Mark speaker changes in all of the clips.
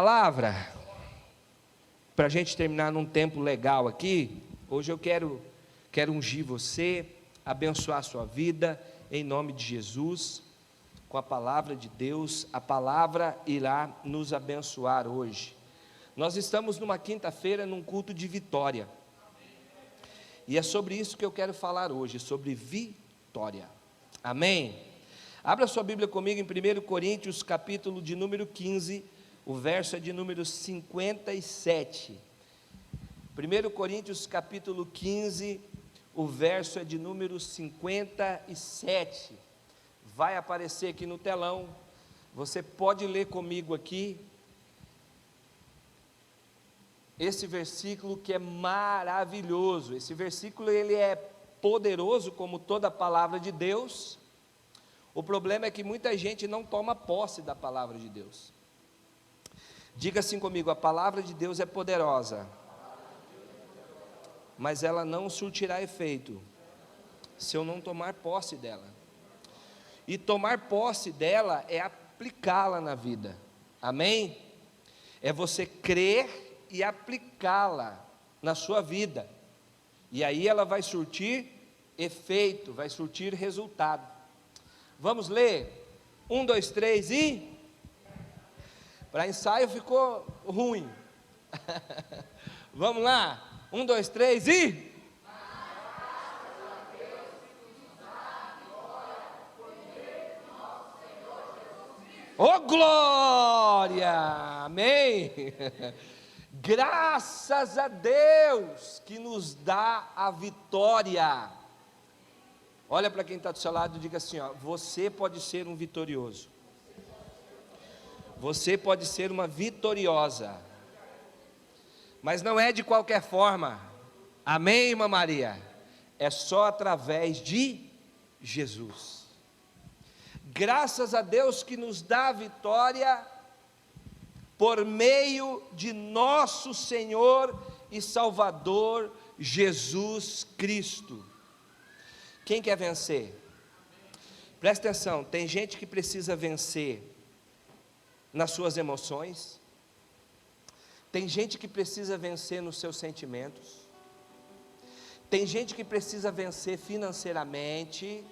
Speaker 1: palavra, para a gente terminar num tempo legal aqui, hoje eu quero ungir você, abençoar a sua vida, em nome de Jesus, com a palavra de Deus. A palavra irá nos abençoar hoje. Nós estamos numa quinta-feira, num culto de vitória, e é sobre isso que eu quero falar hoje, sobre vitória, amém? Abra sua Bíblia comigo em 1 Coríntios, capítulo de número 15, o verso é de número 57, 1 Coríntios capítulo 15, o verso é de número 57, vai aparecer aqui no telão, você pode ler comigo aqui, esse versículo que é maravilhoso. Esse versículo ele é poderoso como toda a palavra de Deus. O problema é que muita gente não toma posse da palavra de Deus. Diga assim comigo: a palavra de Deus é poderosa, mas ela não surtirá efeito se eu não tomar posse dela. E tomar posse dela é aplicá-la na vida, amém? É você crer e aplicá-la na sua vida, e aí ela vai surtir efeito, vai surtir resultado. Vamos ler? 1, 2, 3 e... Para ensaio ficou ruim. Vamos lá? 1, 2, 3 e... Ô glória! Amém! Graças a Deus que nos dá a vitória. Olha para quem está do seu lado e diga assim, ó: você pode ser um vitorioso. Você pode ser uma vitoriosa. Mas não é de qualquer forma. Amém, irmã Maria? É só através de Jesus. Graças a Deus que nos dá a vitória por meio de nosso Senhor e Salvador Jesus Cristo. Quem quer vencer? Presta atenção, tem gente que precisa vencer nas suas emoções, tem gente que precisa vencer nos seus sentimentos, tem gente que precisa vencer financeiramente.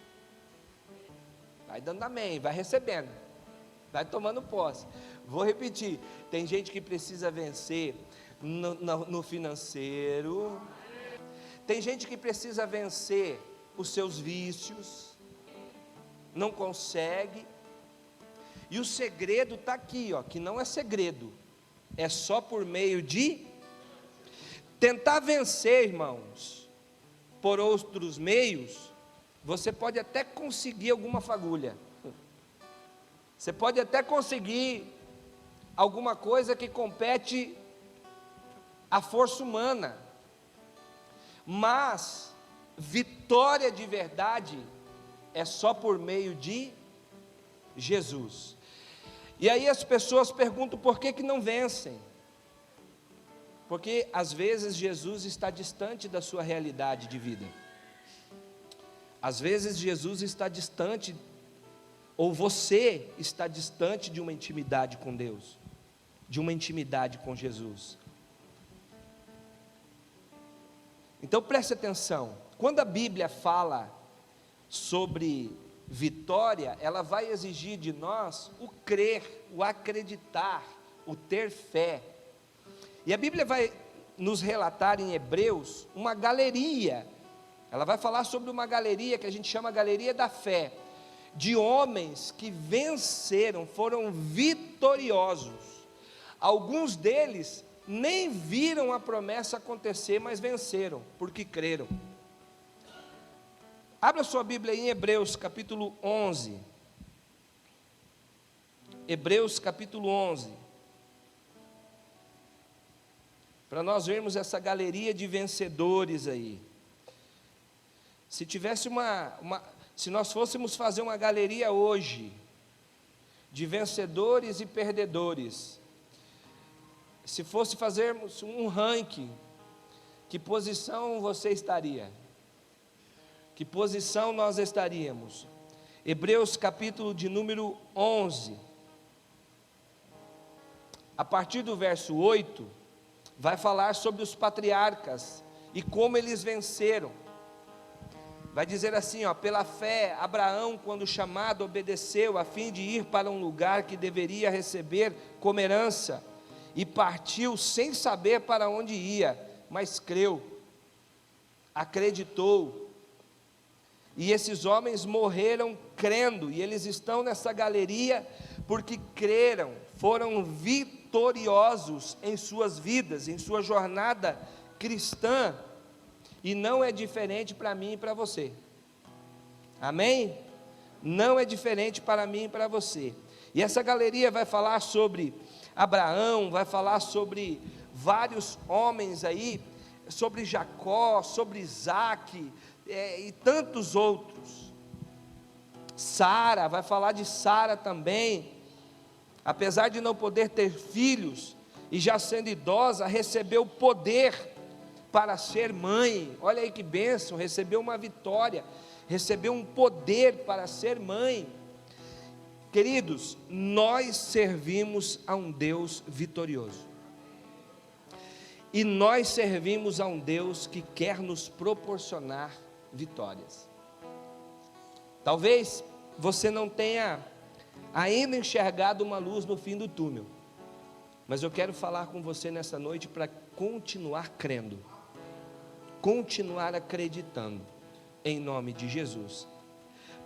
Speaker 1: Vai dando amém, vai recebendo, vai tomando posse. Vou repetir, tem gente que precisa vencer no financeiro, tem gente que precisa vencer os seus vícios, não consegue, e o segredo está aqui, ó, que não é segredo, é só por meio de tentar vencer, irmãos, por outros meios. Você pode até conseguir alguma fagulha, você pode até conseguir alguma coisa que compete à força humana, mas vitória de verdade é só por meio de Jesus. E aí as pessoas perguntam por que não vencem, porque às vezes Jesus está distante da sua realidade de vida. Às vezes Jesus está distante, ou você está distante de uma intimidade com Deus, de uma intimidade com Jesus. Então preste atenção, quando a Bíblia fala sobre vitória, ela vai exigir de nós o crer, o acreditar, o ter fé. E a Bíblia vai nos relatar em Hebreus uma galeria. Ela vai falar sobre uma galeria que a gente chama galeria da fé, de homens que venceram, foram vitoriosos. Alguns deles nem viram a promessa acontecer, mas venceram, porque creram. Abra sua Bíblia em Hebreus capítulo 11. Hebreus capítulo 11. Para nós vermos essa galeria de vencedores aí. Se nós fôssemos fazer uma galeria hoje, de vencedores e perdedores, se fosse fazermos um ranking, que posição você estaria? Que posição nós estaríamos? Hebreus capítulo de número 11, a partir do verso 8, vai falar sobre os patriarcas e como eles venceram. Vai dizer assim, ó: pela fé, Abraão, quando chamado, obedeceu, a fim de ir para um lugar que deveria receber como herança, e partiu sem saber para onde ia, mas creu, acreditou. E esses homens morreram crendo, e eles estão nessa galeria porque creram, foram vitoriosos em suas vidas, em sua jornada cristã. E não é diferente para mim e para você, amém? Não é diferente para mim e para você. E essa galeria vai falar sobre Abraão, vai falar sobre vários homens aí, sobre Jacó, sobre Isaac, e tantos outros. Sara, vai falar de Sara também, apesar de não poder ter filhos, e já sendo idosa, recebeu poder para ser mãe. Olha aí que bênção, recebeu uma vitória, recebeu um poder para ser mãe. Queridos, nós servimos a um Deus vitorioso, e nós servimos a um Deus que quer nos proporcionar vitórias. Talvez você não tenha ainda enxergado uma luz no fim do túnel, mas eu quero falar com você nessa noite para continuar crendo, continuar acreditando, em nome de Jesus.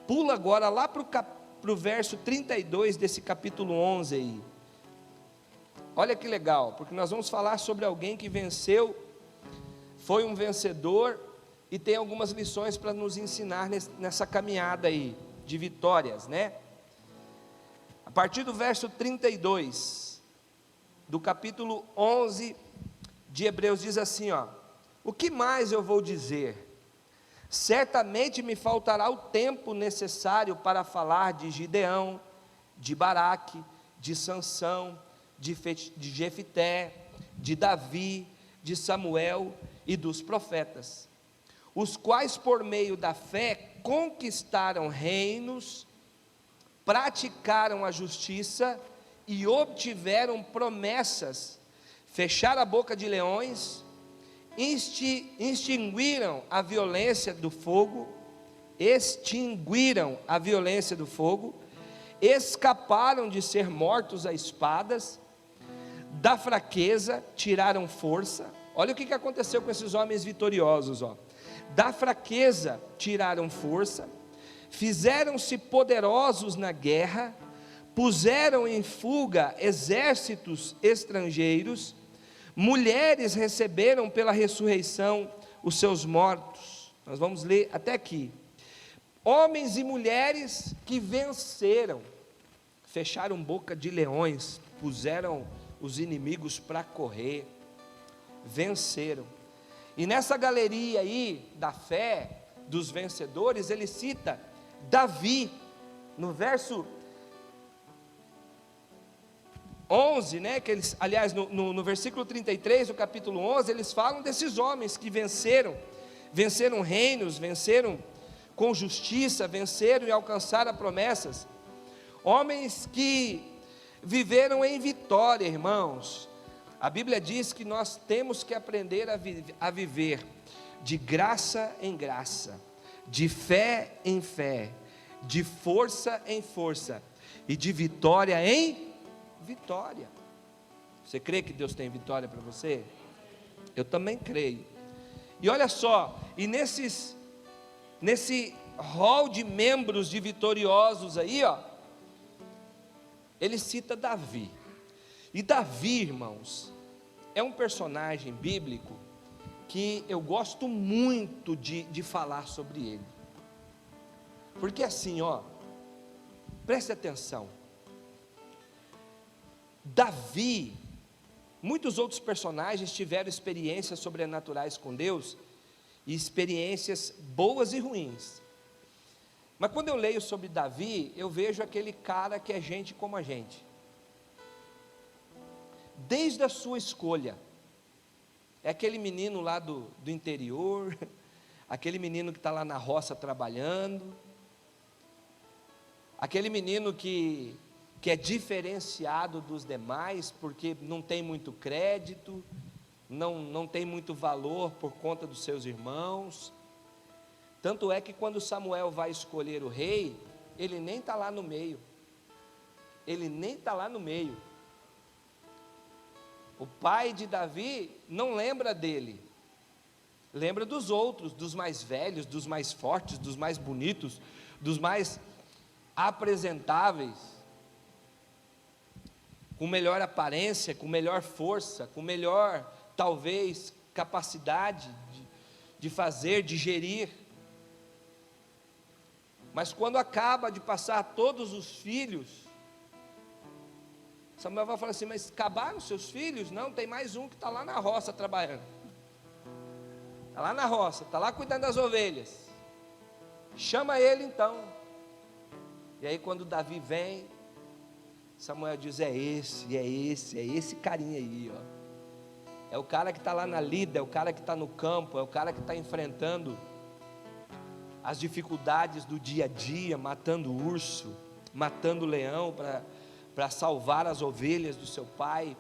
Speaker 1: Pula agora lá para o verso 32 desse capítulo 11 aí. Olha que legal, porque nós vamos falar sobre alguém que venceu, foi um vencedor, e tem algumas lições para nos ensinar nessa caminhada aí, de vitórias, né? A partir do verso 32, do capítulo 11 de Hebreus, diz assim, ó: o que mais eu vou dizer? Certamente me faltará o tempo necessário para falar de Gideão, de Baraque, de Sansão, de Jefté, de Davi, de Samuel e dos profetas, os quais por meio da fé conquistaram reinos, praticaram a justiça e obtiveram promessas, fecharam a boca de leões, extinguiram a violência do fogo, escaparam de ser mortos a espadas, da fraqueza tiraram força. Olha o que aconteceu com esses homens vitoriosos, ó. Da fraqueza tiraram força, fizeram-se poderosos na guerra, puseram em fuga exércitos estrangeiros, mulheres receberam pela ressurreição os seus mortos. Nós vamos ler até aqui. Homens e mulheres que venceram, fecharam boca de leões, puseram os inimigos para correr, venceram. E nessa galeria aí da fé dos vencedores, ele cita Davi, no verso 11, né, que eles, aliás, no versículo 33 do capítulo 11, eles falam desses homens que venceram reinos, venceram com justiça, venceram e alcançaram promessas, homens que viveram em vitória, irmãos. A Bíblia diz que nós temos que aprender a viver de graça em graça, de fé em fé, de força em força e de vitória em vitória. Você crê que Deus tem vitória para você? Eu também creio. E olha só, e nesse hall de membros de vitoriosos aí, ó, ele cita Davi. E Davi, irmãos, é um personagem bíblico que eu gosto muito de falar sobre ele, porque assim, ó, preste atenção. Davi, muitos outros personagens tiveram experiências sobrenaturais com Deus, e experiências boas e ruins, mas quando eu leio sobre Davi, eu vejo aquele cara que é gente como a gente, desde a sua escolha. É aquele menino lá do interior, aquele menino que está lá na roça trabalhando, aquele menino que que é diferenciado dos demais, porque não tem muito crédito, não tem muito valor por conta dos seus irmãos. Tanto é que quando Samuel vai escolher o rei, ele nem está lá no meio. Ele nem está lá no meio. O pai de Davi não lembra dele, lembra dos outros, dos mais velhos, dos mais fortes, dos mais bonitos, dos mais apresentáveis, com melhor aparência, com melhor força, com melhor, talvez, capacidade de fazer, de gerir. Mas quando acaba de passar todos os filhos, Samuel vai falar assim: mas acabaram os seus filhos? Não, tem mais um que está lá na roça trabalhando. Está lá na roça, está lá cuidando das ovelhas. Chama ele então. E aí quando Davi vem, Samuel diz: é esse carinha aí, ó. É o cara que está lá na lida, é o cara que está no campo, é o cara que está enfrentando as dificuldades do dia a dia, matando urso, matando leão para salvar as ovelhas do seu pai.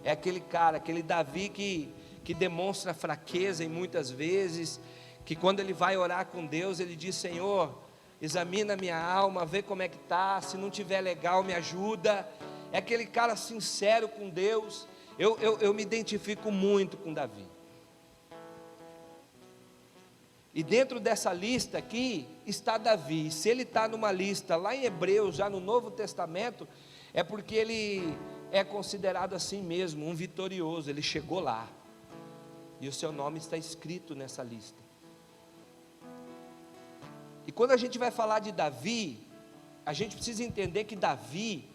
Speaker 1: É aquele cara, aquele Davi que demonstra fraqueza em muitas vezes, que quando ele vai orar com Deus, ele diz: Senhor, examina minha alma, vê como é que está, se não estiver legal me ajuda. É aquele cara sincero com Deus. Eu me identifico muito com Davi. E dentro dessa lista aqui está Davi. Se ele está numa lista lá em Hebreus, já no Novo Testamento, é porque ele é considerado assim mesmo, um vitorioso. Ele chegou lá, e o seu nome está escrito nessa lista. E quando a gente vai falar de Davi, a gente precisa entender que Davi,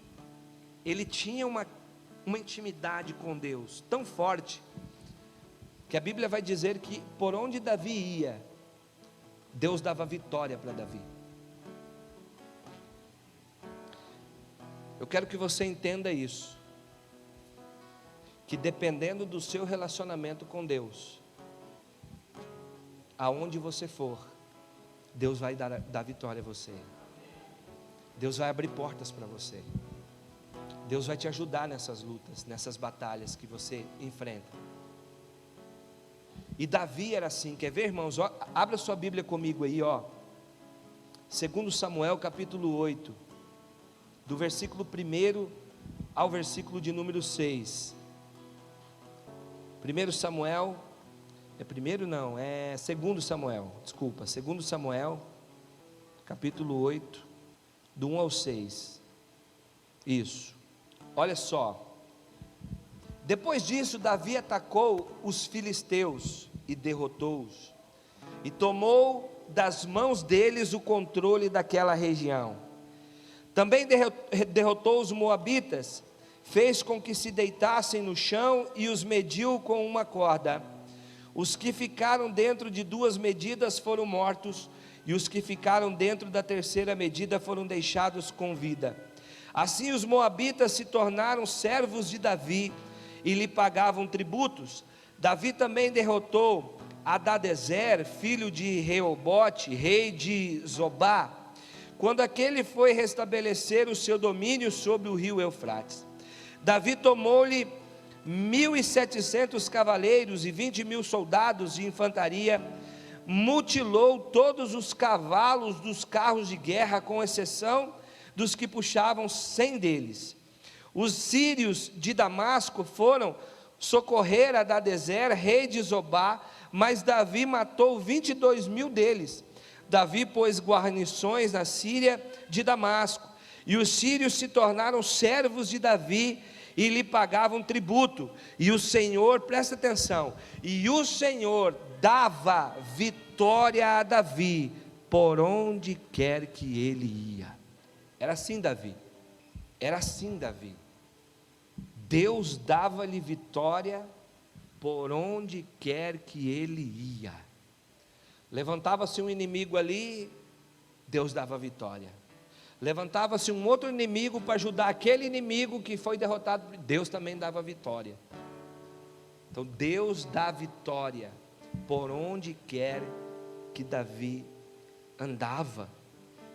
Speaker 1: ele tinha uma intimidade com Deus tão forte, que a Bíblia vai dizer que por onde Davi ia, Deus dava vitória para Davi. Eu quero que você entenda isso, que dependendo do seu relacionamento com Deus, aonde você for, Deus vai dar vitória a você. Deus vai abrir portas para você. Deus vai te ajudar nessas lutas, nessas batalhas que você enfrenta. E Davi era assim. Quer ver, irmãos? Ó, abra sua Bíblia comigo aí, ó. 2 Samuel capítulo 8, do versículo 1 ao versículo de número 6. 1 Samuel, é 2 Samuel, desculpa, 2 Samuel, capítulo 8, do 1 ao 6, isso, olha só. Depois disso, Davi atacou os filisteus e derrotou-os, e tomou das mãos deles o controle daquela região. Também derrotou os moabitas, fez com que se deitassem no chão e os mediu com uma corda. Os que ficaram dentro de 2 medidas foram mortos, e os que ficaram dentro da 3ª medida foram deixados com vida. Assim os moabitas se tornaram servos de Davi e lhe pagavam tributos. Davi também derrotou Hadadezer, filho de Reobote, rei de Zobá, quando aquele foi restabelecer o seu domínio sobre o rio Eufrates. Davi tomou-lhe 1.700 cavaleiros e 20.000 soldados de infantaria, mutilou todos os cavalos dos carros de guerra, com exceção dos que puxavam 100 deles. Os sírios de Damasco foram socorrer Hadadezer, rei de Zobá, mas Davi matou 22.000 deles. Davi pôs guarnições na Síria de Damasco, e os sírios se tornaram servos de Davi e lhe pagavam tributo. E o Senhor, presta atenção, e o Senhor dava vitória a Davi por onde quer que ele ia. Era assim Davi, Deus dava-lhe vitória por onde quer que ele ia. Levantava-se um inimigo ali, Deus dava vitória. Levantava-se um outro inimigo para ajudar aquele inimigo que foi derrotado, Deus também dava vitória. Então Deus dá vitória por onde quer que Davi andava.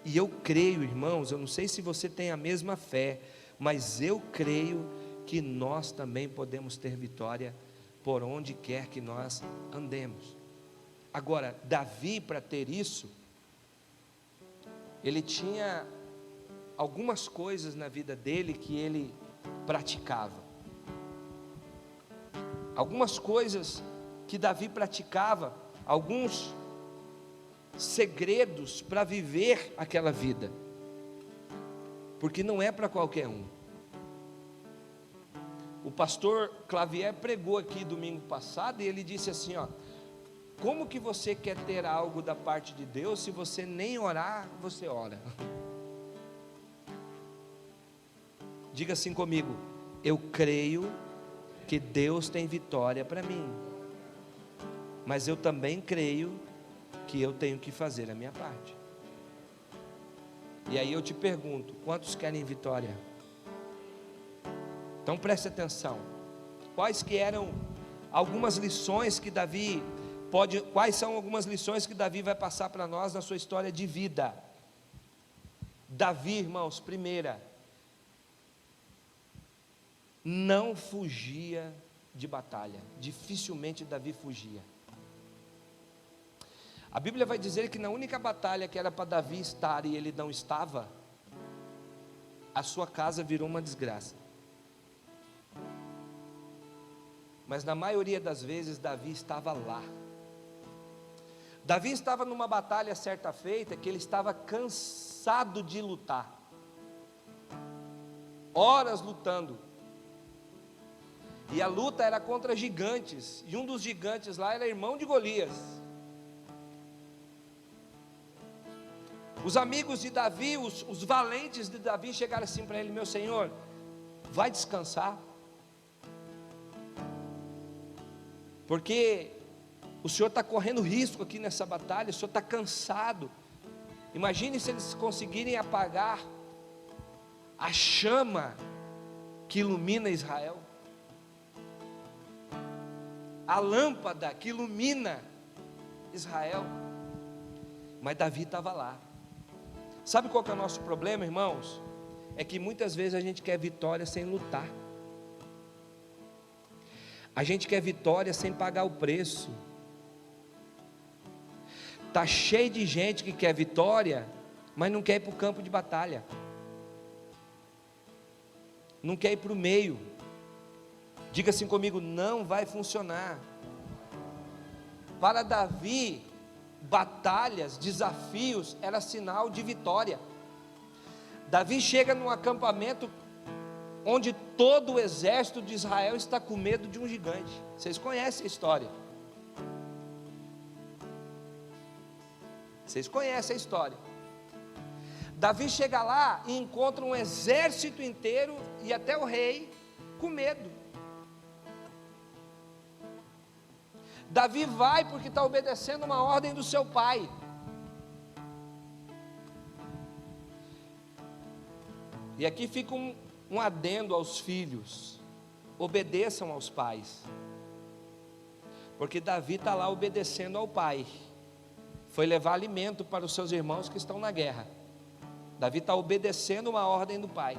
Speaker 1: E eu creio, irmãos, eu não sei se você tem a mesma fé, mas eu creio que nós também podemos ter vitória por onde quer que nós andemos. Agora, Davi, para ter isso, ele tinha algumas coisas na vida dele que ele praticava. Algumas coisas que Davi praticava, alguns segredos para viver aquela vida, porque não é para qualquer um. O pastor Clavier pregou aqui domingo passado e ele disse assim, ó: como que você quer ter algo da parte de Deus se você nem orar, você ora? Diga assim comigo: eu creio que Deus tem vitória para mim, mas eu também creio que eu tenho que fazer a minha parte. E aí eu te pergunto, quantos querem vitória? Então preste atenção, quais são algumas lições que Davi vai passar para nós na sua história de vida. Davi, irmãos, primeira, não fugia de batalha. Dificilmente Davi fugia. A Bíblia vai dizer que na única batalha que era para Davi estar e ele não estava, a sua casa virou uma desgraça. Mas na maioria das vezes Davi estava lá. Davi estava numa batalha certa feita que ele estava cansado de lutar, horas lutando, e a luta era contra gigantes, e um dos gigantes lá era irmão de Golias. Os amigos de Davi, os valentes de Davi chegaram assim para ele: meu senhor, vai descansar, porque o senhor está correndo risco aqui nessa batalha, o senhor está cansado. Imagine se eles conseguirem apagar a chama que ilumina Israel, a lâmpada que ilumina Israel. Mas Davi estava lá. Sabe qual que é o nosso problema, irmãos? É que muitas vezes a gente quer vitória sem lutar. A gente quer vitória sem pagar o preço. Está cheio de gente que quer vitória, mas não quer ir para o campo de batalha, não quer ir para o meio. Diga assim comigo: não vai funcionar. Para Davi, batalhas, desafios, era sinal de vitória. Davi chega num acampamento onde todo o exército de Israel está com medo de um gigante. Vocês conhecem a história? Vocês conhecem a história. Davi chega lá e encontra um exército inteiro e até o rei com medo. Davi vai porque está obedecendo uma ordem do seu pai. E aqui fica um adendo aos filhos: obedeçam aos pais, porque Davi está lá obedecendo ao pai. Foi levar alimento para os seus irmãos que estão na guerra. Davi está obedecendo uma ordem do pai.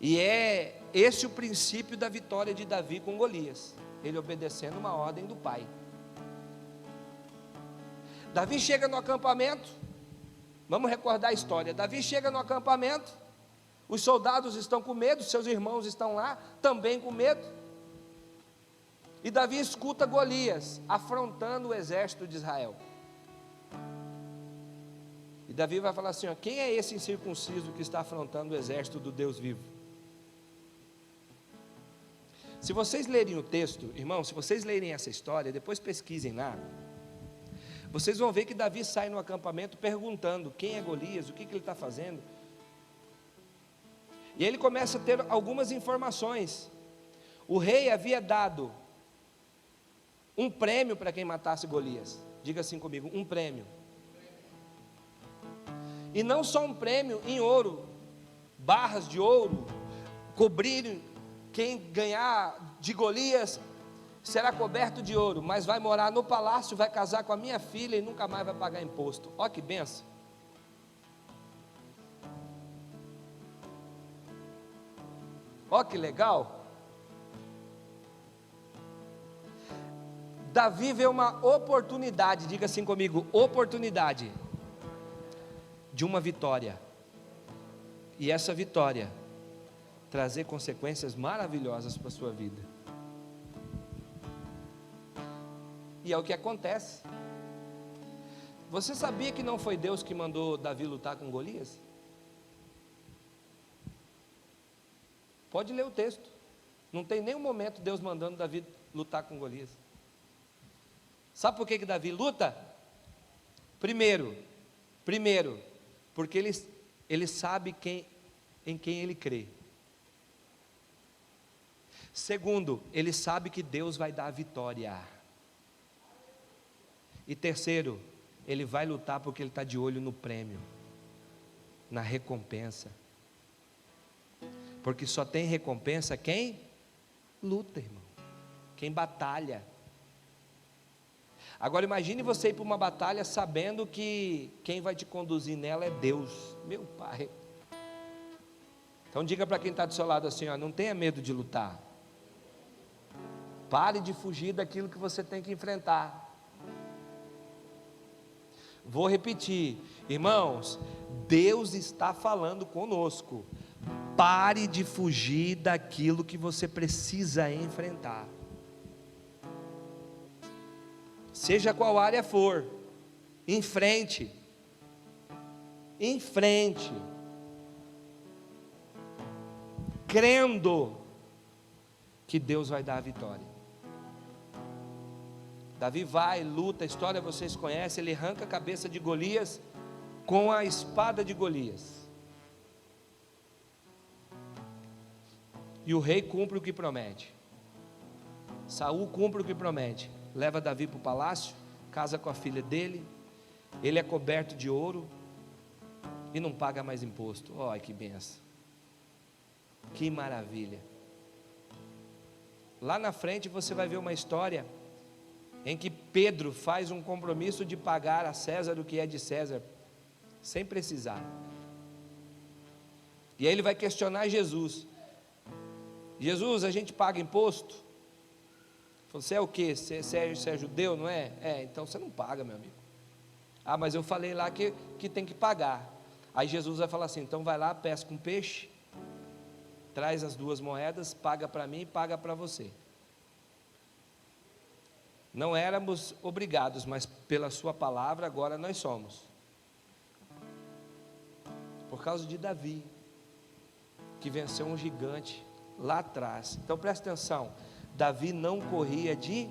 Speaker 1: E é esse o princípio da vitória de Davi com Golias. Ele obedecendo uma ordem do pai. Davi chega no acampamento. Vamos recordar a história. Davi chega no acampamento. Os soldados estão com medo. Seus irmãos estão lá também com medo. E Davi escuta Golias afrontando o exército de Israel. E Davi vai falar assim: ó, quem é esse incircunciso que está afrontando o exército do Deus vivo? Se vocês lerem o texto, irmão, se vocês lerem essa história, depois pesquisem lá, vocês vão ver que Davi sai no acampamento perguntando quem é Golias, o que ele está fazendo. E ele começa a ter algumas informações. O rei havia dado um prêmio para quem matasse Golias. Diga assim comigo: um prêmio. E não só um prêmio em ouro, barras de ouro, cobrir quem ganhar de Golias será coberto de ouro, mas vai morar no palácio, vai casar com a minha filha e nunca mais vai pagar imposto. Ó que benção. Ó que legal. Davi vê uma oportunidade, diga assim comigo, oportunidade de uma vitória. E essa vitória trazer consequências maravilhosas para a sua vida. E é o que acontece. Você sabia que não foi Deus que mandou Davi lutar com Golias? Pode ler o texto. Não tem nenhum momento Deus mandando Davi lutar com Golias. Sabe por que Davi luta? Primeiro, porque ele sabe em quem ele crê. Segundo, ele sabe que Deus vai dar a vitória. E terceiro, ele vai lutar porque ele está de olho no prêmio, na recompensa. Porque só tem recompensa quem luta, irmão, quem batalha. Agora imagine você ir para uma batalha sabendo que quem vai te conduzir nela é Deus, meu Pai. Então diga para quem está do seu lado assim, ó, não tenha medo de lutar. Pare de fugir daquilo que você tem que enfrentar. Vou repetir, irmãos, Deus está falando conosco. Pare de fugir daquilo que você precisa enfrentar. Seja qual área for, enfrente. Crendo que Deus vai dar a vitória. Davi vai, luta, a história vocês conhecem, ele arranca a cabeça de Golias com a espada de Golias. E o rei cumpre o que promete. Saul cumpre o que promete. Leva Davi para o palácio, casa com a filha dele, ele é coberto de ouro e não paga mais imposto. Olha que benção, que maravilha. Lá na frente você vai ver uma história em que Pedro faz um compromisso de pagar a César o que é de César, sem precisar. E aí ele vai questionar Jesus. Jesus, a gente paga imposto? Você é o quê? Você é judeu, não é? Então você não paga, meu amigo. Ah, mas eu falei lá que tem que pagar. Aí Jesus vai falar assim, então vai lá, pesca um peixe, traz as 2 moedas, paga para mim e paga para você. Não éramos obrigados, mas pela sua palavra agora nós somos. Por causa de Davi, que venceu um gigante lá atrás. Então presta atenção, Davi não corria de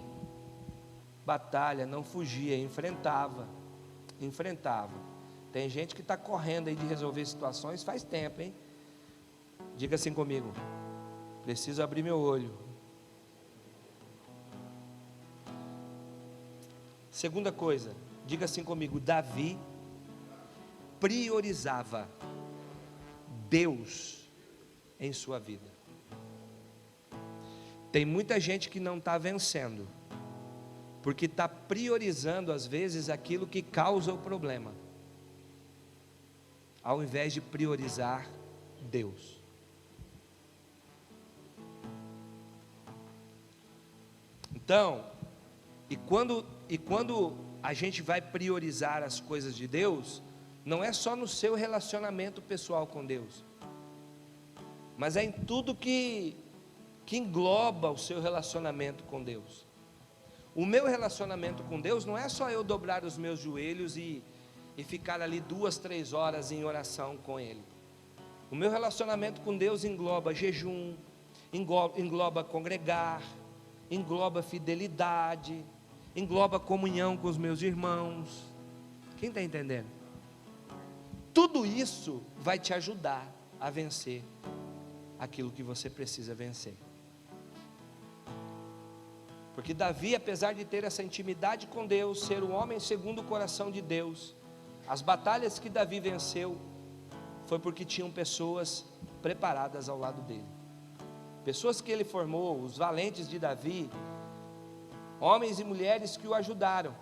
Speaker 1: batalha, não fugia, enfrentava. Tem gente que está correndo aí de resolver situações faz tempo, hein? Diga assim comigo, preciso abrir meu olho. Segunda coisa, diga assim comigo, Davi priorizava Deus em sua vida. Tem muita gente que não está vencendo, porque está priorizando às vezes aquilo que causa o problema, ao invés de priorizar Deus. Então, e quando a gente vai priorizar as coisas de Deus, não é só no seu relacionamento pessoal com Deus, mas é em tudo que engloba o seu relacionamento com Deus. O meu relacionamento com Deus não é só eu dobrar os meus joelhos e ficar ali 2, 3 horas em oração com Ele. O meu relacionamento com Deus engloba jejum, engloba congregar, engloba fidelidade, engloba comunhão com os meus irmãos. Quem está entendendo? Tudo isso vai te ajudar a vencer aquilo que você precisa vencer. Porque Davi, apesar de ter essa intimidade com Deus, ser um homem segundo o coração de Deus, as batalhas que Davi venceu, foi porque tinham pessoas preparadas ao lado dele. Pessoas que ele formou, os valentes de Davi, homens e mulheres que o ajudaram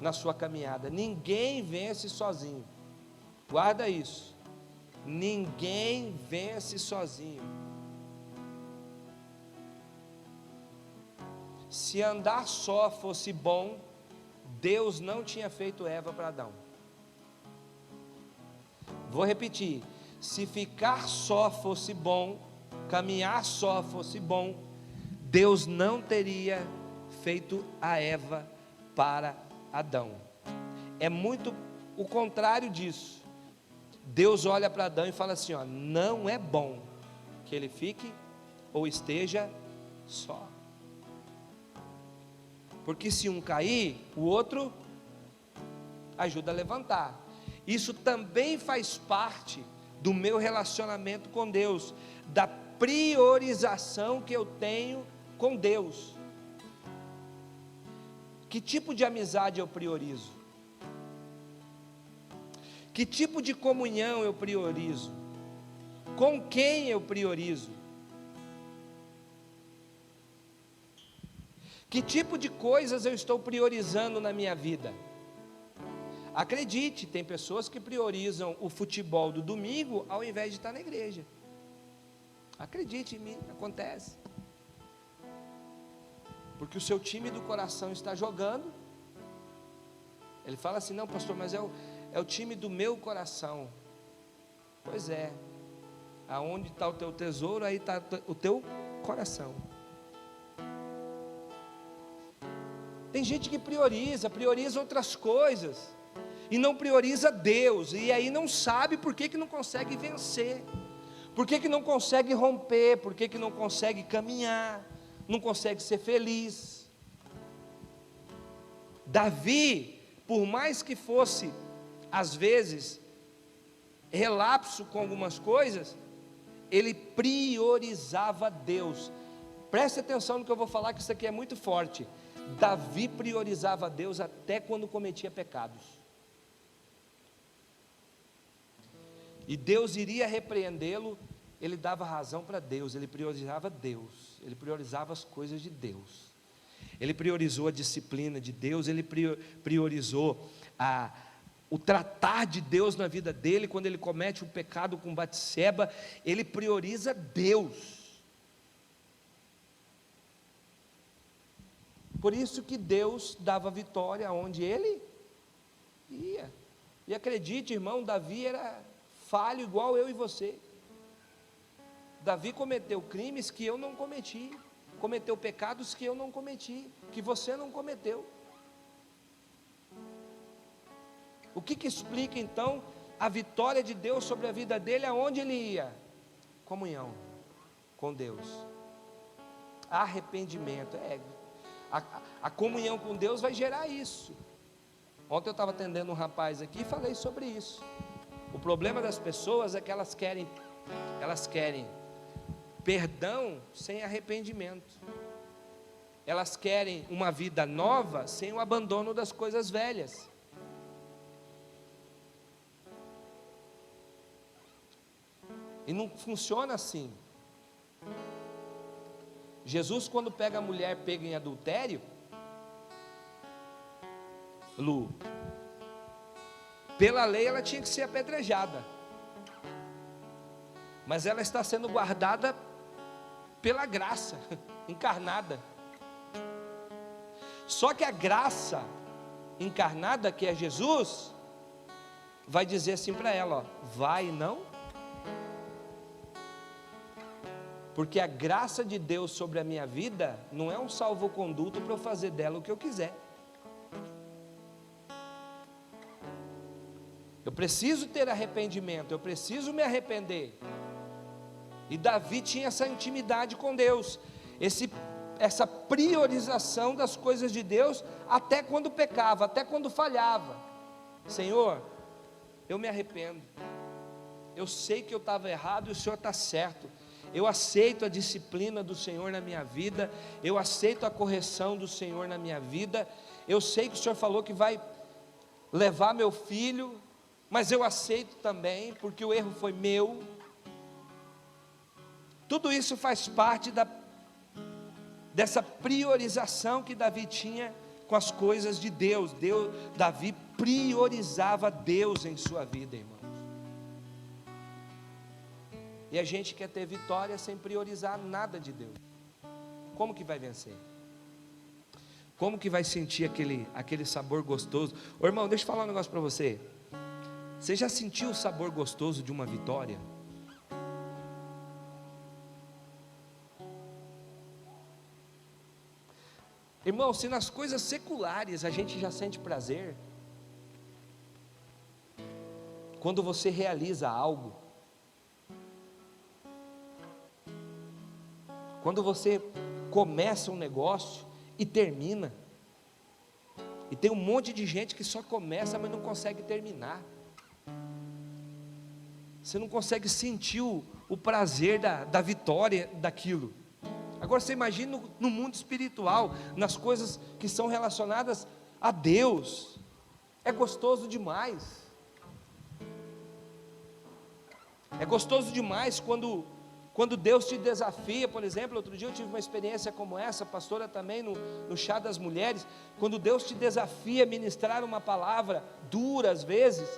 Speaker 1: na sua caminhada. Ninguém vence sozinho, guarda isso, ninguém vence sozinho. Se andar só fosse bom, Deus não tinha feito Eva para Adão. Vou repetir, se ficar só fosse bom, caminhar só fosse bom, Deus não teria feito a Eva para Adão. É muito o contrário disso. Deus olha para Adão e fala assim, ó, não é bom que ele fique ou esteja só. Porque se um cair, o outro ajuda a levantar. Isso também faz parte do meu relacionamento com Deus, da priorização que eu tenho com Deus. Que tipo de amizade eu priorizo? Que tipo de comunhão eu priorizo? Com quem eu priorizo? Que tipo de coisas eu estou priorizando na minha vida? Acredite, tem pessoas que priorizam o futebol do domingo ao invés de estar na igreja. Acredite em mim, acontece. Porque o seu time do coração está jogando. Ele fala assim, não pastor, mas é o time do meu coração. Pois é, aonde está o teu tesouro, aí está o teu coração. Tem gente que prioriza outras coisas, e não prioriza Deus, e aí não sabe por que não consegue vencer, por que não consegue romper, por que não consegue caminhar, não consegue ser feliz. Davi, por mais que fosse, às vezes, relapso com algumas coisas, ele priorizava Deus. Preste atenção no que eu vou falar, que isso aqui é muito forte. Davi priorizava Deus até quando cometia pecados. E Deus iria repreendê-lo, ele dava razão para Deus, ele priorizava Deus, ele priorizava as coisas de Deus, ele priorizou a disciplina de Deus, ele priorizou o tratar de Deus na vida dele. Quando ele comete um pecado com Batseba, ele prioriza Deus. Por isso que Deus dava vitória aonde ele ia. E acredite, irmão, Davi era falho igual eu e você. Davi cometeu crimes que eu não cometi, cometeu pecados que eu não cometi, que você não cometeu. O que explica então a vitória de Deus sobre a vida dele? Aonde ele ia? Comunhão com Deus, arrependimento. A comunhão com Deus vai gerar isso. Ontem eu estava atendendo um rapaz aqui e falei sobre isso. O problema das pessoas é que elas querem perdão sem arrependimento. Elas querem uma vida nova sem o abandono das coisas velhas. E não funciona assim. Jesus, quando pega a mulher pega em adultério, Lu, pela lei ela tinha que ser apedrejada, mas ela está sendo guardada pela graça encarnada. Só que a graça encarnada, que é Jesus, vai dizer assim para ela, ó, vai não? Porque a graça de Deus sobre a minha vida não é um salvoconduto para eu fazer dela o que eu quiser. Eu preciso ter arrependimento, eu preciso me arrepender. E Davi tinha essa intimidade com Deus, essa priorização das coisas de Deus, até quando pecava, até quando falhava. Senhor, eu me arrependo, eu sei que eu estava errado e o Senhor está certo. Eu aceito a disciplina do Senhor na minha vida, eu aceito a correção do Senhor na minha vida, eu sei que o Senhor falou que vai levar meu filho, mas eu aceito também, porque o erro foi dessa priorização que Davi tinha com as coisas de Deus. Davi priorizava Deus em sua vida, irmãos. E a gente quer ter vitória sem priorizar nada de Deus. Como que vai vencer? Como que vai sentir aquele sabor gostoso? Ô irmão, deixa eu falar um negócio para você. Você já sentiu o sabor gostoso de uma vitória? Irmão, se nas coisas seculares a gente já sente prazer, quando você realiza algo, quando você começa um negócio e termina, e tem um monte de gente que só começa, mas não consegue terminar, você não consegue sentir o prazer da vitória daquilo. Agora você imagina no mundo espiritual, nas coisas que são relacionadas a Deus, é gostoso demais. É gostoso demais quando Deus te desafia. Por exemplo, outro dia eu tive uma experiência como essa, pastora, também no chá das mulheres. Quando Deus te desafia a ministrar uma palavra dura às vezes,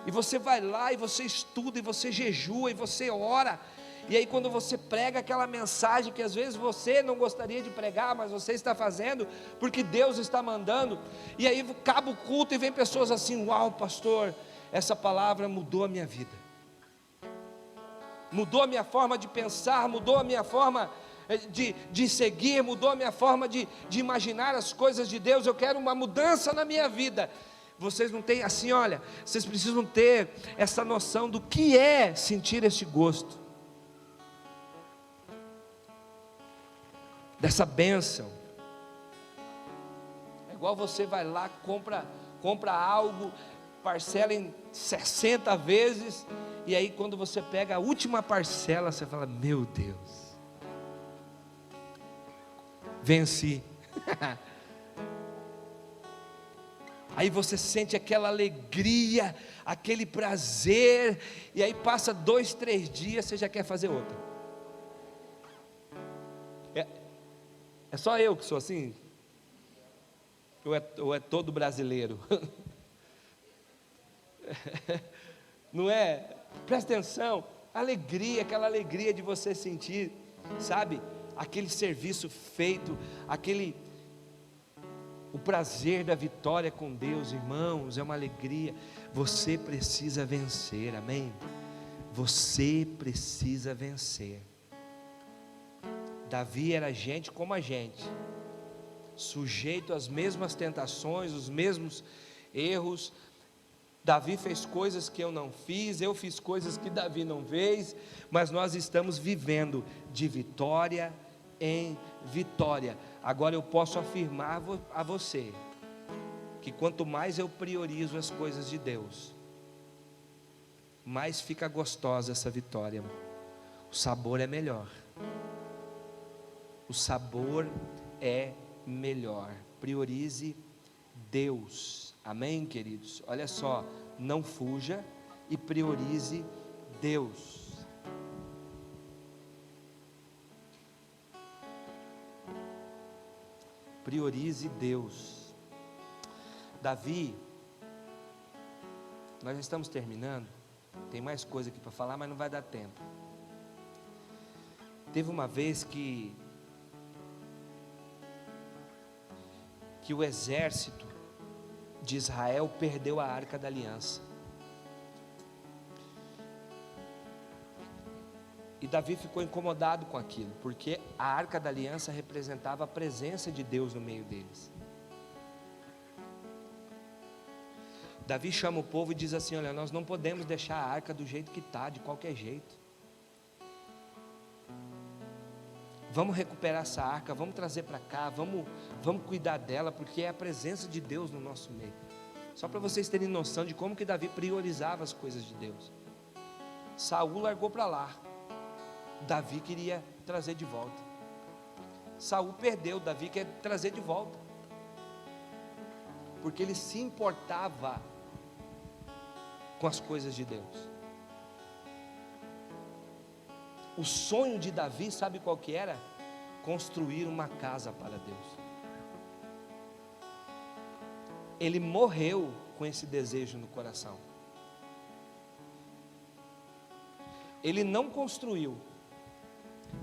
Speaker 1: e você vai lá e você estuda, e você jejua, e você ora, e aí quando você prega aquela mensagem que às vezes você não gostaria de pregar, mas você está fazendo, porque Deus está mandando, e aí acaba o culto e vem pessoas assim: uau, pastor, essa palavra mudou a minha vida, mudou a minha forma de pensar, mudou a minha forma de seguir, mudou a minha forma de imaginar as coisas de Deus. Eu quero uma mudança na minha vida. Vocês não têm assim, olha, vocês precisam ter essa noção do que é sentir este gosto, dessa bênção. É igual você vai lá, compra algo, parcela em 60 vezes, e aí quando você pega a última parcela, você fala: meu Deus, venci. Aí você sente aquela alegria, aquele prazer, e aí passa 2, 3 dias, você já quer fazer outra. É só eu que sou assim? Ou é todo brasileiro? Não é? Presta atenção, alegria, aquela alegria de você sentir, sabe, aquele serviço feito, o prazer da vitória com Deus, irmãos, é uma alegria. Você precisa vencer, amém? Você precisa vencer. Davi era gente como a gente, sujeito às mesmas tentações, os mesmos erros. Davi fez coisas que eu não fiz, eu fiz coisas que Davi não fez, mas nós estamos vivendo de vitória em vitória. Agora eu posso afirmar a você, que quanto mais eu priorizo as coisas de Deus, mais fica gostosa essa vitória. O sabor é melhor. O sabor é melhor. Priorize Deus. Amém, queridos? Olha só, não fuja e priorize Deus. Priorize Deus. Davi, nós já estamos terminando, tem mais coisa aqui para falar, mas não vai dar tempo. Teve uma vez que o exército de Israel perdeu a Arca da Aliança, e Davi ficou incomodado com aquilo, porque a Arca da Aliança representava a presença de Deus no meio deles. Davi chama o povo e diz assim: olha, nós não podemos deixar a arca do jeito que está, de qualquer jeito. Vamos recuperar essa arca, vamos trazer para cá, vamos cuidar dela, porque é a presença de Deus no nosso meio. Só para vocês terem noção de como que Davi priorizava as coisas de Deus. Saul largou para lá, Davi queria trazer de volta. Saul perdeu, Davi quer trazer de volta, porque ele se importava com as coisas de Deus. O sonho de Davi, sabe qual que era? construir uma casa para Deus. Ele morreu com esse desejo no coração. Ele não construiu,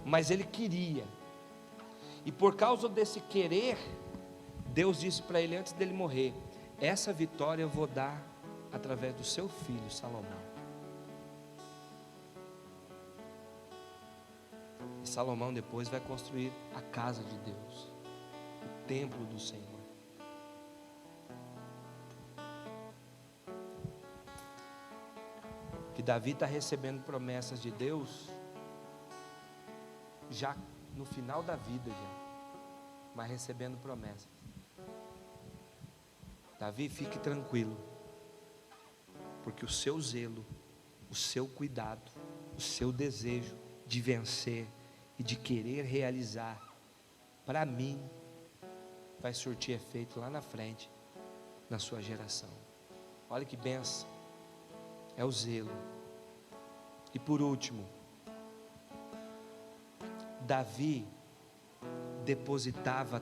Speaker 1: mas ele queria. E por causa desse querer, Deus disse para ele antes dele morrer: essa vitória eu vou dar através do seu filho Salomão. E Salomão depois vai construir a casa de Deus, o templo do Senhor. Que Davi está recebendo promessas de Deus já no final da vida, mas recebendo promessas. Davi, fique tranquilo, porque o seu zelo, o seu cuidado, o seu desejo de vencer e de querer realizar, para mim, vai surtir efeito lá na frente, na sua geração. Olha que bênção, é o zelo. E por último, Davi depositava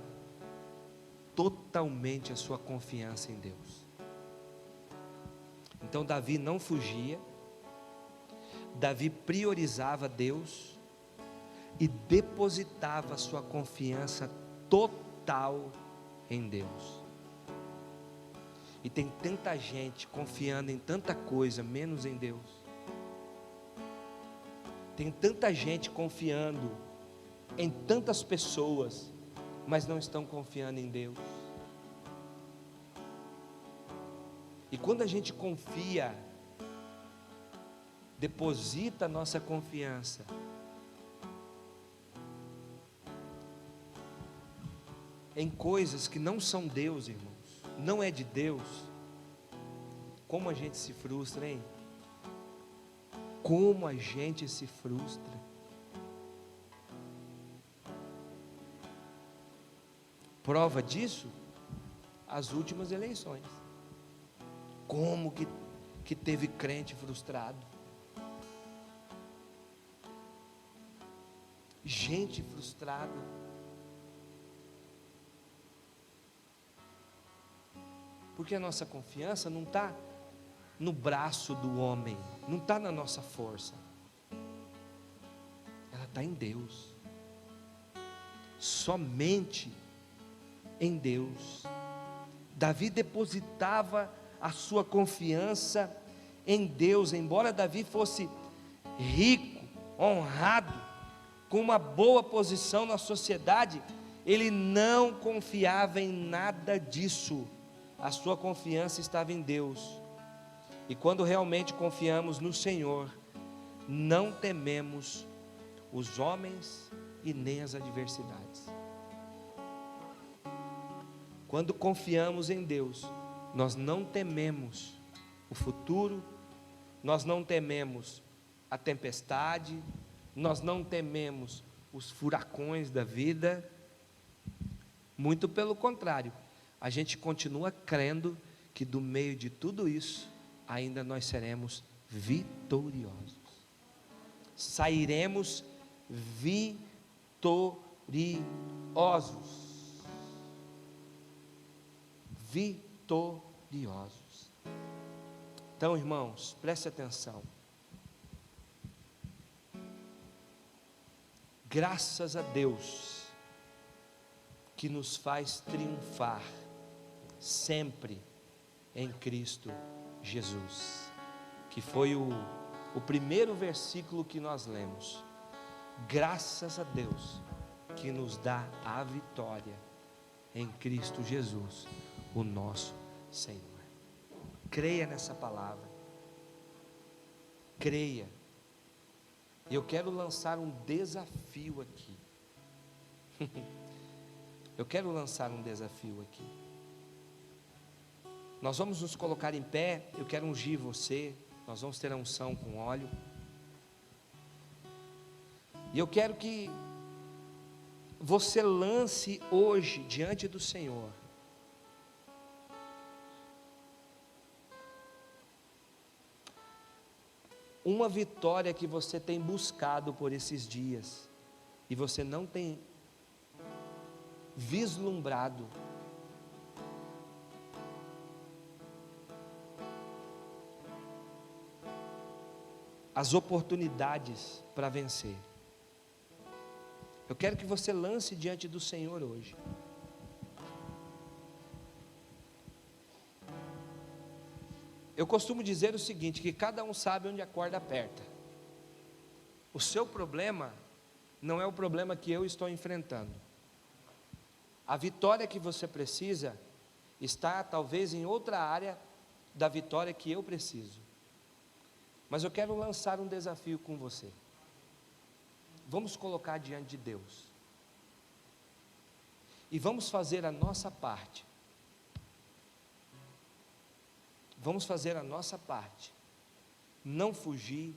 Speaker 1: totalmente a sua confiança em Deus. Então Davi não fugia, Davi priorizava Deus e depositava a sua confiança total em Deus. E tem tanta gente confiando em tanta coisa, menos em Deus. Tem tanta gente confiando em tantas pessoas, mas não estão confiando em Deus. E quando a gente confia, deposita a nossa confiança em coisas que não são Deus, irmãos, não é de Deus, como a gente se frustra, hein? Como a gente se frustra. Prova disso, as últimas eleições. Como que teve crente frustrado. Gente frustrada. Porque a nossa confiança não está no braço do homem, não está na nossa força, ela está em Deus, somente em Deus. Davi depositava a sua confiança em Deus, embora Davi fosse rico, honrado, com uma boa posição na sociedade, ele não confiava em nada disso, a sua confiança estava em Deus. E quando realmente confiamos no Senhor, não tememos os homens e nem as adversidades. Quando confiamos em Deus, nós não tememos o futuro, nós não tememos a tempestade, nós não tememos os furacões da vida, muito pelo contrário, a gente continua crendo que do meio de tudo isso, ainda nós seremos vitoriosos, sairemos vitoriosos, vitoriosos. Então, irmãos, preste atenção, graças a Deus, que nos faz triunfar, sempre em Cristo Jesus, que foi o primeiro versículo que nós lemos. Graças a Deus que nos dá a vitória em Cristo Jesus, o nosso Senhor. Creia nessa palavra, creia. Eu quero lançar um desafio aqui. Eu quero lançar um desafio aqui. Nós vamos nos colocar em pé, eu quero ungir você, nós vamos ter a unção com óleo. E eu quero que você lance hoje diante do Senhor uma vitória que você tem buscado por esses dias e você não tem vislumbrado. As oportunidades para vencer. Eu quero que você lance diante do Senhor hoje. Eu costumo dizer o seguinte, que cada um sabe onde a corda aperta. O seu problema não é o problema que eu estou enfrentando. A vitória que você precisa está talvez em outra área da vitória que eu preciso. Mas eu quero lançar um desafio com você. Vamos colocar diante de Deus. E vamos fazer a nossa parte. Vamos fazer a nossa parte. Não fugir.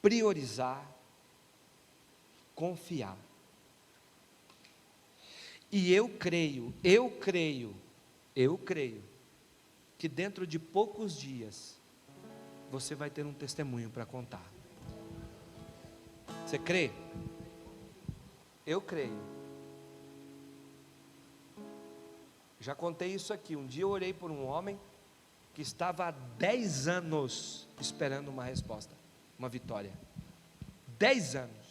Speaker 1: Priorizar. Confiar. E eu creio que dentro de poucos dias você vai ter um testemunho para contar. Você crê? Eu creio. Já contei isso aqui. Um dia eu orei por um homem que estava há 10 anos esperando uma resposta, uma vitória. 10 anos.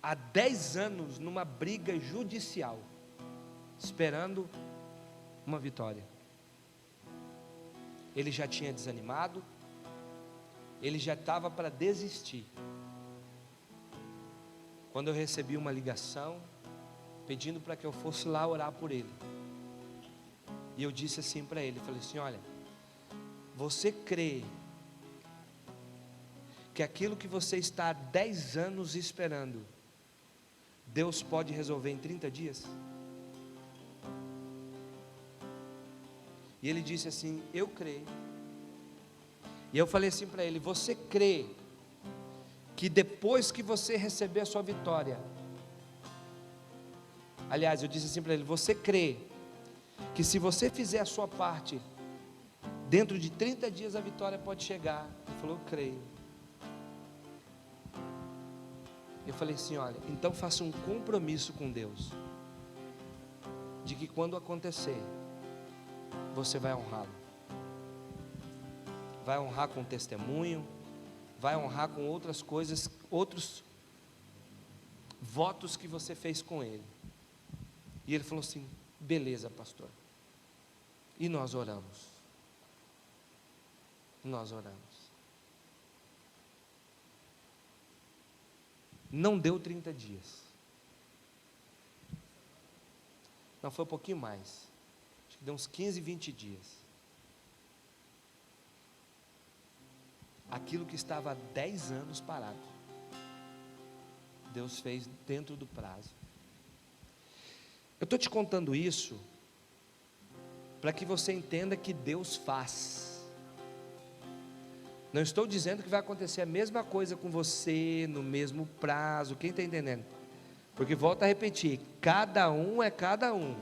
Speaker 1: Há 10 anos numa briga judicial, esperando uma vitória. Ele já tinha desanimado, ele já estava para desistir. Quando eu recebi uma ligação, pedindo para que eu fosse lá orar por ele. E eu disse assim para ele, falei assim, olha, você crê que aquilo que você está há 10 anos esperando, Deus pode resolver em 30 dias? E ele disse assim, eu creio. E eu falei assim para ele, você crê que depois que você receber a sua vitória, aliás, eu disse assim para ele, você crê que se você fizer a sua parte, dentro de 30 dias a vitória pode chegar? Ele falou, eu creio. Eu falei assim, olha, então faça um compromisso com Deus, de que quando acontecer, você vai honrá-lo. Vai honrar com testemunho, vai honrar com outras coisas, outros votos que você fez com ele. E ele falou assim, beleza, pastor. E nós oramos. Nós oramos. Não deu 30 dias. Não, foi um pouquinho mais. Acho que deu uns 15, 20 dias. Aquilo que estava há 10 anos parado, Deus fez dentro do prazo. Eu estou te contando isso para que você entenda que Deus faz. Não estou dizendo que vai acontecer a mesma coisa com você, no mesmo prazo, quem está entendendo? Porque volto a repetir, cada um é cada um.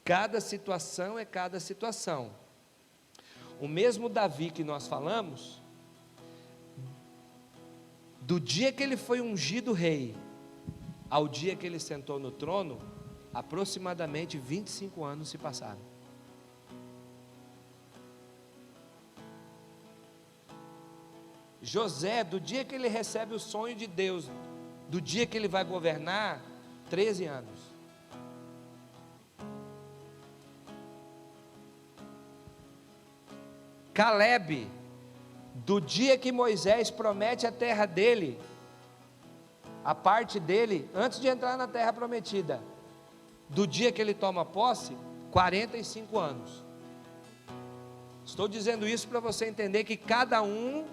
Speaker 1: Cada situação é cada situação. O mesmo Davi que nós falamos, do dia que ele foi ungido rei, ao dia que ele sentou no trono, aproximadamente 25 anos se passaram. José, do dia que ele recebe o sonho de Deus, do dia que ele vai governar, 13 anos. Caleb, do dia que Moisés promete a terra dele, a parte dele, antes de entrar na terra prometida, do dia que ele toma posse, 45 anos. Estou dizendo isso para você entender que cada um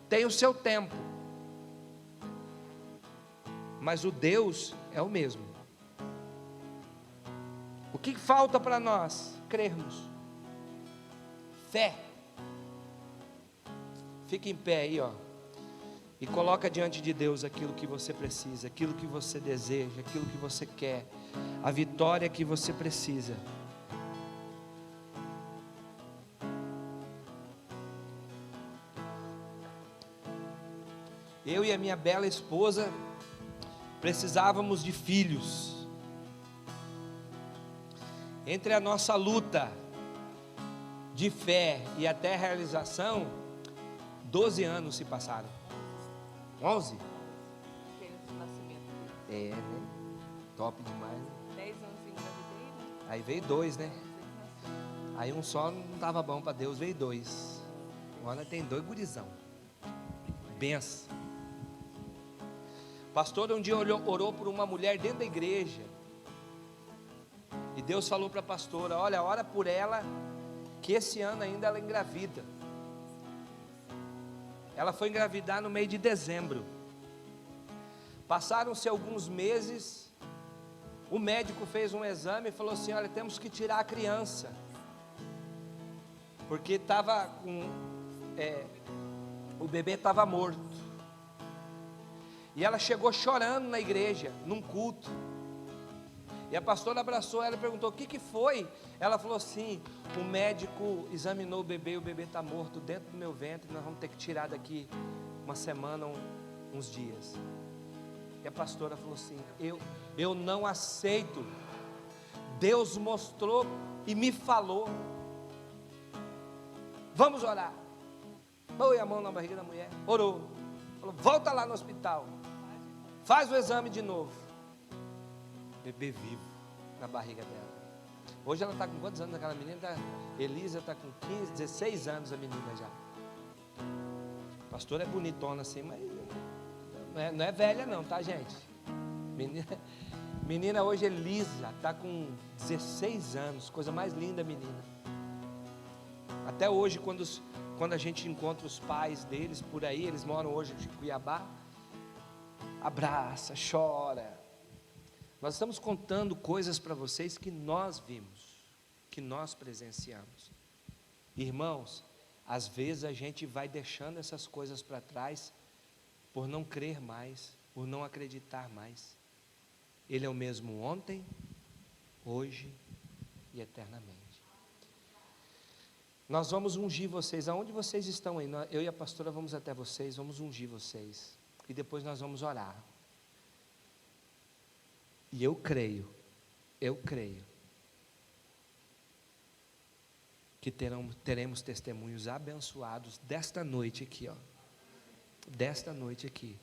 Speaker 1: tem o seu tempo, mas o Deus é o mesmo. O que falta para nós? Crermos. Fé. Fique em pé aí, ó, e coloca diante de Deus aquilo que você precisa, aquilo que você deseja, aquilo que você quer, a vitória que você precisa. eu e a minha bela esposa precisávamos de filhos. Entre a nossa luta de fé e até a realização, 12 anos se passaram. 11? É, né? Top demais, né?
Speaker 2: 10 anos engravidei, né?
Speaker 1: Aí veio 2, né? Aí um só não estava bom para Deus, veio 2. Agora tem 2 gurizão. Benção. Pastor um dia orou por uma mulher dentro da igreja. E Deus falou para a pastora: olha, ora por ela, que esse ano ainda ela engravida. Ela foi engravidar no mês de dezembro. Passaram-se alguns meses. O médico fez um exame e falou assim: olha, temos que tirar a criança, porque estava com o bebê estava morto. E ela chegou chorando na igreja, num culto. E a pastora abraçou ela e perguntou: o que foi? Ela falou assim: o médico examinou o bebê está morto dentro do meu ventre, nós vamos ter que tirar daqui uma semana, uns dias. E a pastora falou assim: eu não aceito. Deus mostrou e me falou. Vamos orar. Põe a mão na barriga da mulher. Orou. Falou: volta lá no hospital, faz o exame de novo. Bebê vivo na barriga dela. Hoje ela está com quantos anos aquela menina? Elisa está com 15, 16 anos a menina já. A pastora é bonitona assim, mas não é velha não, tá, gente? Menina hoje, Elisa, está com 16 anos, coisa mais linda, menina. Até hoje, quando a gente encontra os pais deles por aí, eles moram hoje em Cuiabá, abraça, chora. Nós estamos contando coisas para vocês que nós vimos, que nós presenciamos. Irmãos, às vezes a gente vai deixando essas coisas para trás, por não crer mais, por não acreditar mais. Ele é o mesmo ontem, hoje e eternamente. Nós vamos ungir vocês, aonde vocês estão aí, eu e a pastora vamos até vocês, vamos ungir vocês, e depois nós vamos orar. E eu creio, que teremos testemunhos abençoados desta noite aqui, ó. Desta noite aqui,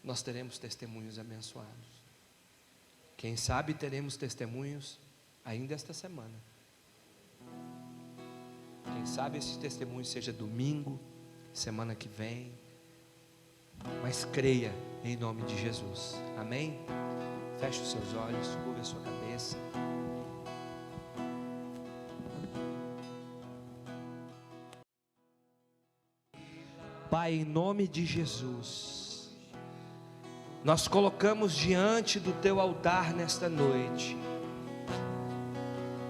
Speaker 1: nós teremos testemunhos abençoados. Quem sabe teremos testemunhos ainda esta semana. Quem sabe esse testemunho seja domingo, semana que vem. Mas creia em nome de Jesus, amém? Feche os seus olhos, curva a sua cabeça. Pai, em nome de Jesus, nós colocamos diante do Teu altar nesta noite,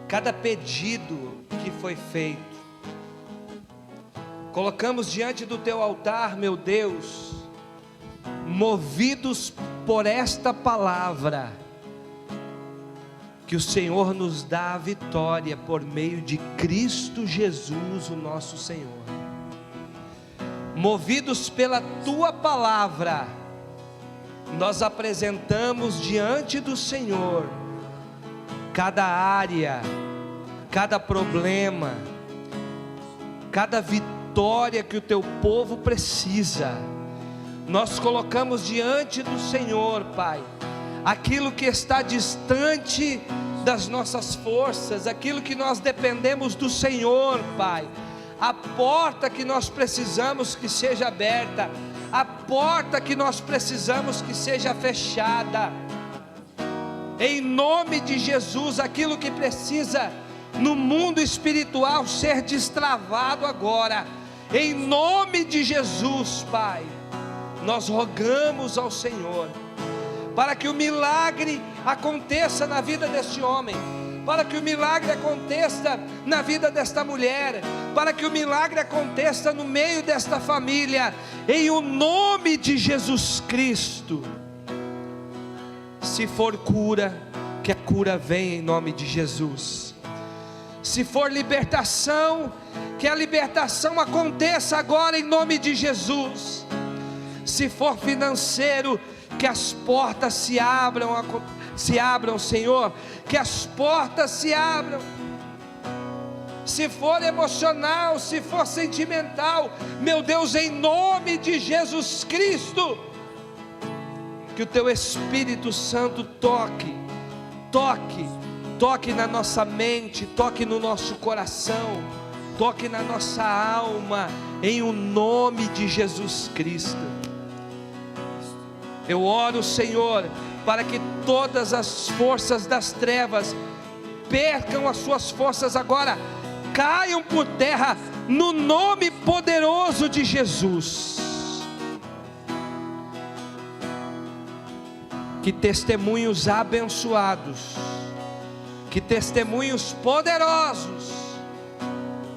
Speaker 1: cada pedido que foi feito, colocamos diante do Teu altar, meu Deus, movidos por esta palavra, que o Senhor nos dá a vitória por meio de Cristo Jesus, o nosso Senhor. Movidos pela Tua palavra, nós apresentamos diante do Senhor cada área, cada problema, cada vitória que o Teu povo precisa. Nós colocamos diante do Senhor, Pai, aquilo que está distante das nossas forças, aquilo que nós dependemos do Senhor, Pai. A porta que nós precisamos que seja aberta, a porta que nós precisamos que seja fechada. Em nome de Jesus, aquilo que precisa no mundo espiritual ser destravado agora, em nome de Jesus, Pai, nós rogamos ao Senhor, para que o milagre aconteça na vida deste homem, para que o milagre aconteça na vida desta mulher, para que o milagre aconteça no meio desta família, em o nome de Jesus Cristo. Se for cura, que a cura venha em nome de Jesus. Se for libertação, que a libertação aconteça agora em nome de Jesus. se for financeiro, que as portas se abram, Senhor, que as portas se abram. Se for emocional, se for sentimental, meu Deus, em nome de Jesus Cristo, que o Teu Espírito Santo toque na nossa mente, toque no nosso coração, toque na nossa alma, em o nome de Jesus Cristo. Eu oro, Senhor, para que todas as forças das trevas percam as suas forças agora, caiam por terra, no nome poderoso de Jesus. Que testemunhos abençoados, que testemunhos poderosos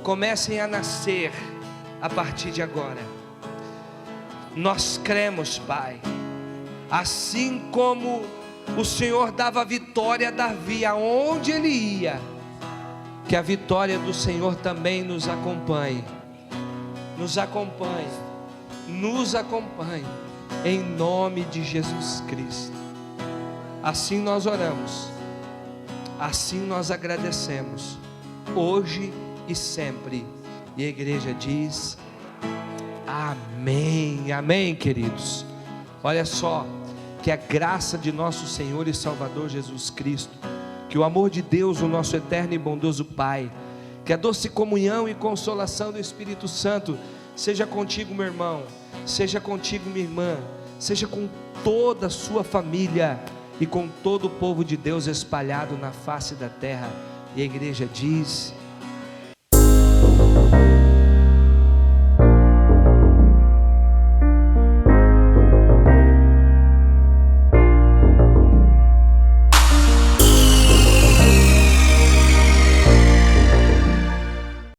Speaker 1: comecem a nascer a partir de agora. Nós cremos, Pai, assim como o Senhor dava vitória a Davi aonde ele ia, que a vitória do Senhor também nos acompanhe, em nome de Jesus Cristo. Assim nós oramos, assim nós agradecemos, hoje e sempre. E a igreja diz: amém, amém, queridos. Olha só, que a graça de nosso Senhor e Salvador Jesus Cristo, que o amor de Deus, o nosso eterno e bondoso Pai, que a doce comunhão e consolação do Espírito Santo seja contigo, meu irmão, seja contigo, minha irmã, seja com toda a sua família e com todo o povo de Deus espalhado na face da terra. E a igreja diz: